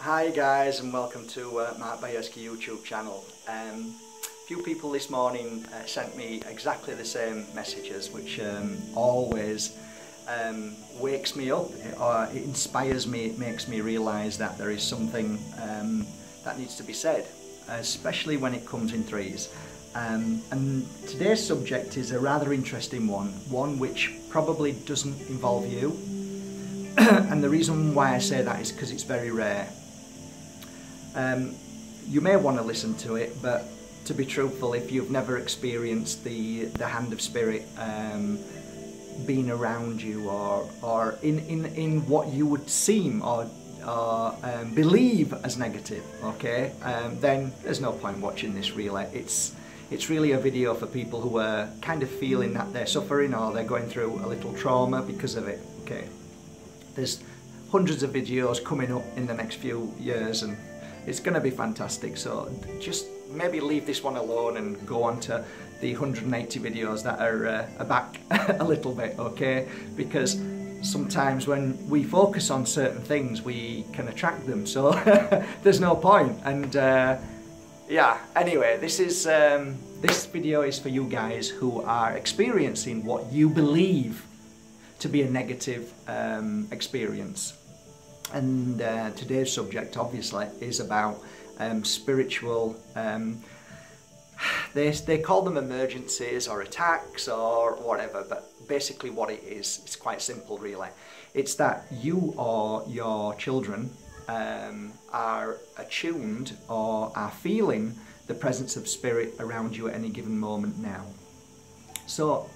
Hi guys, and welcome to my P.E.H YouTube channel. A few people this morning sent me exactly the same messages, which always wakes me up, or it inspires me. It makes me realise that there is something that needs to be said, especially when it comes in threes. And today's subject is a rather interesting one which probably doesn't involve you. And the reason why I say that is because it's very rare. You may want to listen to it, but to be truthful, if you've never experienced the hand of spirit being around you, or in what you would seem or believe as negative, okay, then there's no point watching this really. It's really a video for people who are kind of feeling that they're suffering or they're going through a little trauma because of it, okay. There's hundreds of videos coming up in the next few years, and it's going to be fantastic, so just maybe leave this one alone and go on to the 180 videos that are back a little bit, okay? Because sometimes when we focus on certain things, we can attract them, so there's no point. And yeah, anyway, this video is for you guys who are experiencing what you believe to be a negative experience. And today's subject obviously is about spiritual, they call them emergencies or attacks or whatever, but basically what it is, it's quite simple really. It's that you or your children are attuned or are feeling the presence of spirit around you at any given moment now. So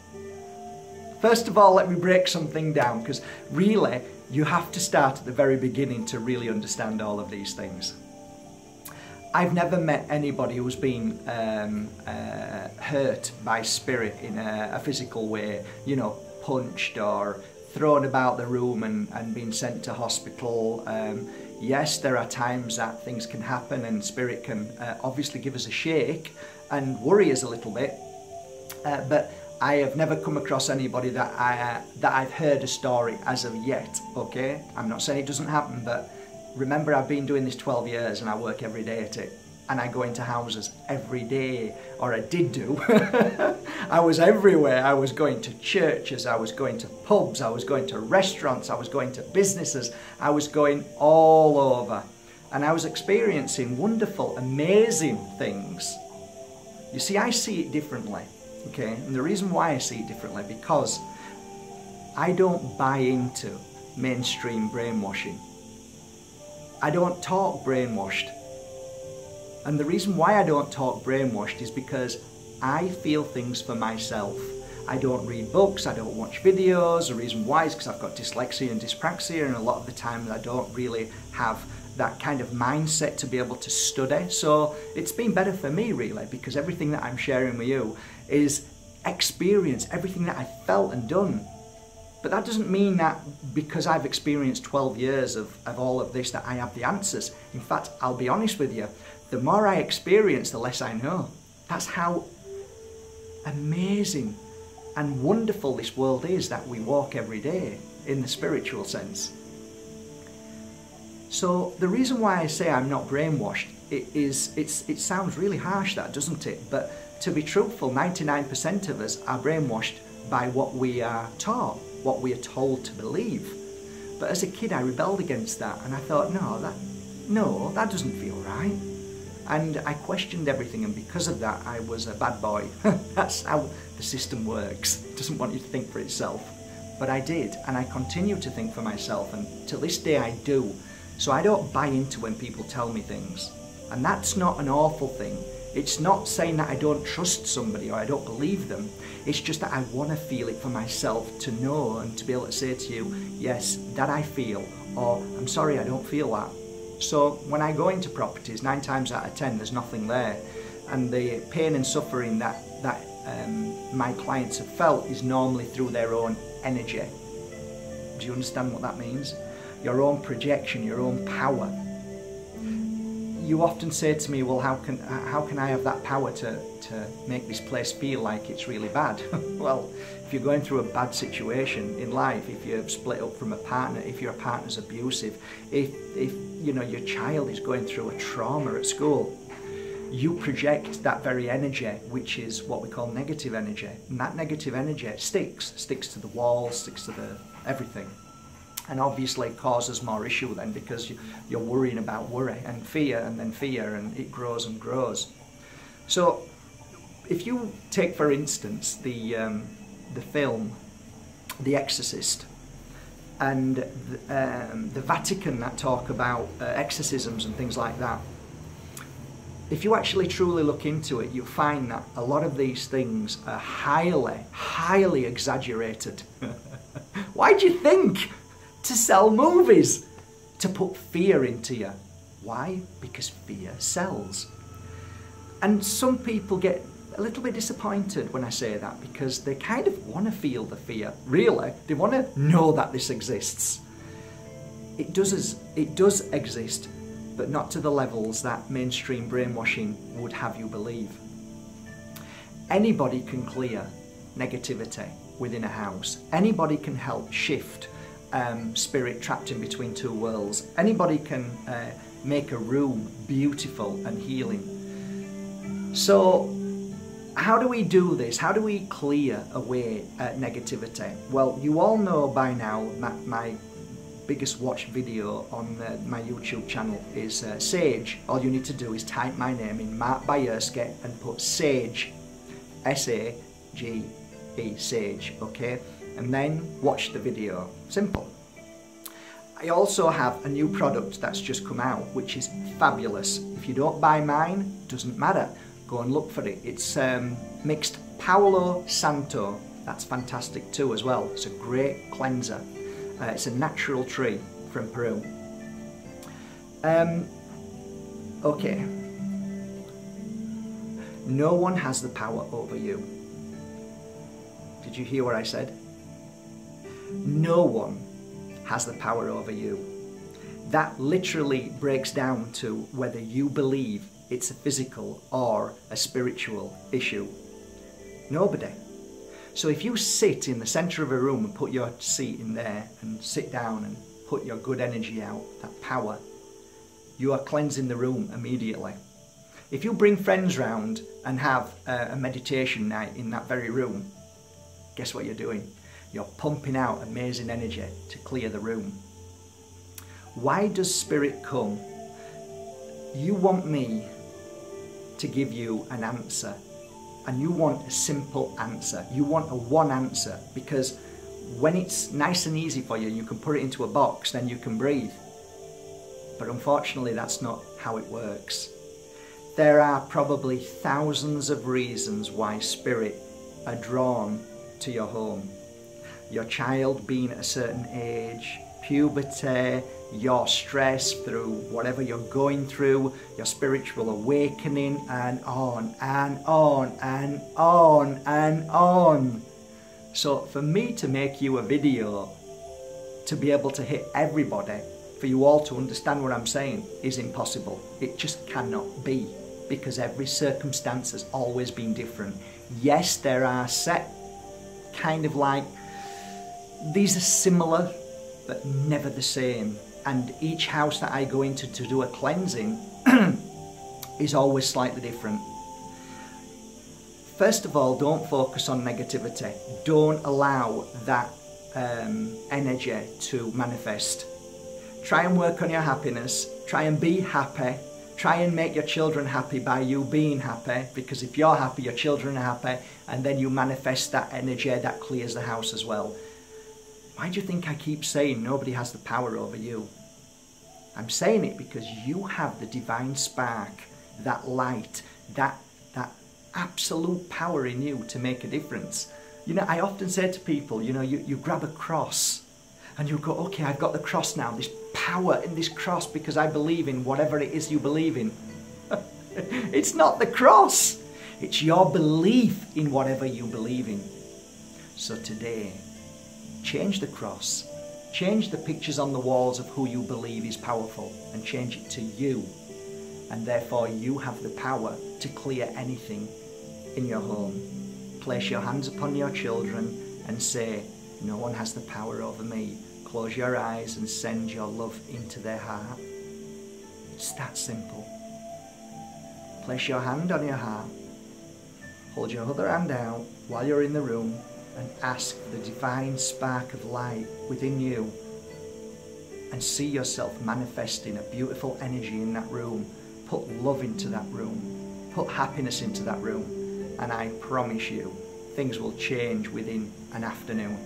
first of all, let me break something down, because really you have to start at the very beginning to really understand all of these things. I've never met anybody who's been hurt by spirit in a physical way, you know, punched or thrown about the room and been sent to hospital. Yes, there are times that things can happen and spirit can obviously give us a shake and worry us a little bit, but I have never come across anybody that I've heard a story as of yet, okay? I'm not saying it doesn't happen, but remember, I've been doing this 12 years and I work every day at it. And I go into houses every day, or I did do. I was everywhere. I was going to churches, I was going to pubs, I was going to restaurants, I was going to businesses, I was going all over. And I was experiencing wonderful, amazing things. You see, I see it differently. Okay, and the reason why I see it differently, because I don't buy into mainstream brainwashing. I don't talk brainwashed. And the reason why I don't talk brainwashed is because I feel things for myself. I don't read books, I don't watch videos. The reason why is because I've got dyslexia and dyspraxia, and a lot of the time I don't really have that kind of mindset to be able to study. So it's been better for me really, because everything that I'm sharing with you is experience, everything that I've felt and done. But that doesn't mean that because I've experienced 12 years of all of this that I have the answers. In fact, I'll be honest with you, the more I experience, the less I know. That's how amazing and wonderful this world is that we walk every day in the spiritual sense. So the reason why I say I'm not brainwashed, it sounds really harsh, that, doesn't it? But to be truthful, 99% of us are brainwashed by what we are taught, what we are told to believe. But as a kid I rebelled against that, and I thought, no, that doesn't feel right. And I questioned everything, and because of that I was a bad boy. That's how the system works. It doesn't want you to think for itself. But I did, and I continue to think for myself, and to this day I do. So I don't buy into when people tell me things. And that's not an awful thing. It's not saying that I don't trust somebody or I don't believe them. It's just that I want to feel it for myself, to know and to be able to say to you, yes, that I feel, or I'm sorry, I don't feel that. So when I go into properties, 9 times out of 10 there's nothing there. And the pain and suffering that my clients have felt is normally through their own energy. Do you understand what that means? Your own projection, your own power. You often say to me, well, how can I have that power to make this place feel like it's really bad? Well, If you're going through a bad situation in life, if you're split up from a partner, if your partner's abusive, if you know your child is going through a trauma at school, you project that very energy, which is what we call negative energy. And that negative energy sticks to the walls, sticks to everything. And obviously causes more issue then, because you're worrying about worry and fear, and then fear, and it grows and grows. So if you take, for instance, the film The Exorcist, and the Vatican that talk about exorcisms and things like that, if you actually truly look into it, you'll find that a lot of these things are highly exaggerated. Why do you think? To sell movies, to put fear into you. Why? Because fear sells. And some people get a little bit disappointed when I say that, because they kind of want to feel the fear. Really, they want to know that this exists. It does exist, but not to the levels that mainstream brainwashing would have you believe. Anybody can clear negativity within a house. Anybody can help shift spirit trapped in between two worlds. Anybody can make a room beautiful and healing. So how do we do this? How do we clear away negativity? Well, you all know by now that my biggest watched video on my YouTube channel is Sage. All you need to do is type my name in, Mark Bajerski, and put Sage, S-A-G-E, Sage, okay? And then watch the video. Simple. I also have a new product that's just come out, which is fabulous. If you don't buy mine, doesn't matter. Go and look for it. It's mixed Palo Santo. That's fantastic too as well. It's a great cleanser. It's a natural tree from Peru. Okay. No one has the power over you. Did you hear what I said? No one has the power over you. That literally breaks down to whether you believe it's a physical or a spiritual issue. Nobody. So if you sit in the center of a room and put your seat in there and sit down and put your good energy out, that power, you are cleansing the room immediately. If you bring friends round and have a meditation night in that very room, guess what you're doing? You're pumping out amazing energy to clear the room. Why does spirit come? You want me to give you an answer, and you want a simple answer. You want a one answer, because when it's nice and easy for you, you can put it into a box, then you can breathe. But unfortunately, that's not how it works. There are probably thousands of reasons why spirit are drawn to your home. Your child being at a certain age, puberty, your stress through whatever you're going through, your spiritual awakening, and on and on and on and on. So for me to make you a video to be able to hit everybody, for you all to understand what I'm saying, is impossible. It just cannot be, because every circumstance has always been different. Yes, there are set kind of like, these are similar, but never the same. And each house that I go into to do a cleansing is always slightly different. First of all, don't focus on negativity. Don't allow that energy to manifest. Try and work on your happiness. Try and be happy. Try and make your children happy by you being happy, because if you're happy, your children are happy, and then you manifest that energy that clears the house as well. Why do you think I keep saying nobody has the power over you? I'm saying it because you have the divine spark, that light, that absolute power in you to make a difference. You know, I often say to people, you know, you grab a cross and you go, okay, I've got the cross now, this power in this cross because I believe in whatever it is you believe in. It's not the cross. It's your belief in whatever you believe in. So today, change the cross, change the pictures on the walls of who you believe is powerful, and change it to you. And therefore you have the power to clear anything in your home. Place your hands upon your children and say, no one has the power over me. Close your eyes and send your love into their heart. It's that simple. Place your hand on your heart. Hold your other hand out while you're in the room and ask for the divine spark of light within you, and see yourself manifesting a beautiful energy in that room. Put love into that room. Put happiness into that room. And I promise you, things will change within an afternoon.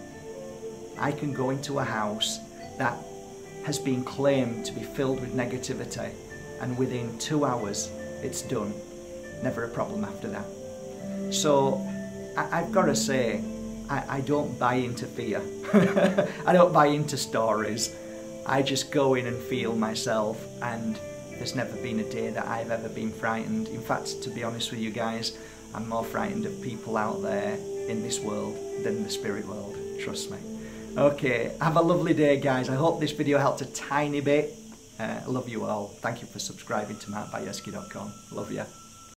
I can go into a house that has been claimed to be filled with negativity, and within 2 hours, it's done. Never a problem after that. So, I've got to say, I don't buy into fear. I don't buy into stories. I just go in and feel myself, and there's never been a day that I've ever been frightened. In fact, to be honest with you guys, I'm more frightened of people out there in this world than the spirit world, trust me. Okay, have a lovely day guys. I hope this video helped a tiny bit. I love you all. Thank you for subscribing to markbaryeski.com. Love you.